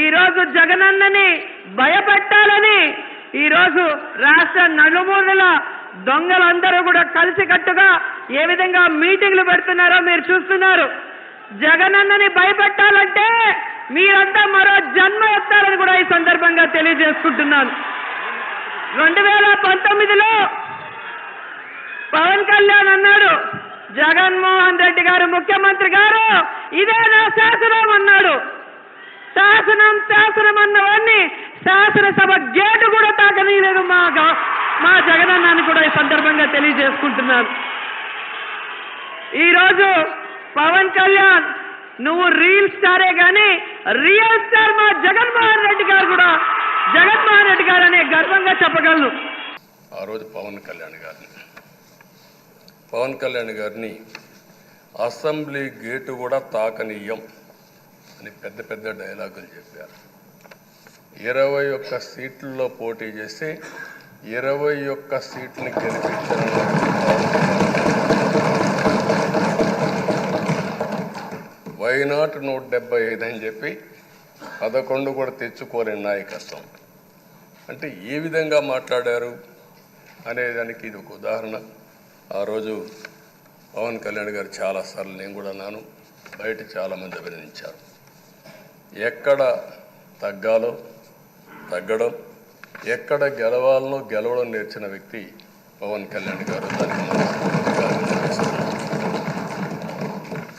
ఈరోజు జగనన్నని భయపెట్టాలని ఈరోజు రాష్ట్ర నలుమూలల దొంగలందరూ కూడా కలిసికట్టుగా ఏ విధంగా మీటింగ్లు పెడుతున్నారో మీరు చూస్తున్నారు. జగనన్నని భయపెట్టాలంటే మీరంతా మరో జన్మ ఎత్తాలని కూడా ఈ సందర్భంగా తెలియజేసుకుంటున్నాను. 2019లో పవన్ కళ్యాణ్ అన్నాడు, జగన్మోహన్ రెడ్డి గారు ముఖ్యమంత్రి గారు ఇదే నా శాసనం అన్నాడు. శాసనం అన్నవాడిని శాసనసభ గేటు కూడా తాకనీయలేదు మా జగనన్నని కూడా ఈ సందర్భంగా తెలియజేసుకుంటున్నాను. ఈరోజు పవన్ కళ్యాణ్ నువ్వు రీల్ స్టారే కానీ రియల్ స్టార్ మా జగన్మోహన్ రెడ్డి గారు కూడా జగన్మోహన్ రెడ్డి గారు అనే గర్వంగా చెప్పగలను. ఆ రోజు పవన్ కళ్యాణ్ గారిని అసెంబ్లీ గేటు కూడా తాకనీయం అని పెద్ద పెద్ద డైలాగులు చెప్పారు. 21 సీట్లలో పోటీ చేసి 21 సీట్ని గెలిపించారు. వైనాట్ 175 అని చెప్పి 11 కూడా తెచ్చుకోలేని నాయకత్వం. అంటే ఏ విధంగా మాట్లాడారు అనేదానికి ఇది ఒక ఉదాహరణ. ఆ రోజు పవన్ కళ్యాణ్ గారు చాలాసార్లు నేను కూడా అన్నాను, బయట చాలామంది అభినందించారు. ఎక్కడ తగ్గాలో తగ్గడం, ఎక్కడ గెలవాలనో గెలవడం నేర్చిన వ్యక్తి పవన్ కళ్యాణ్ గారు. దానికి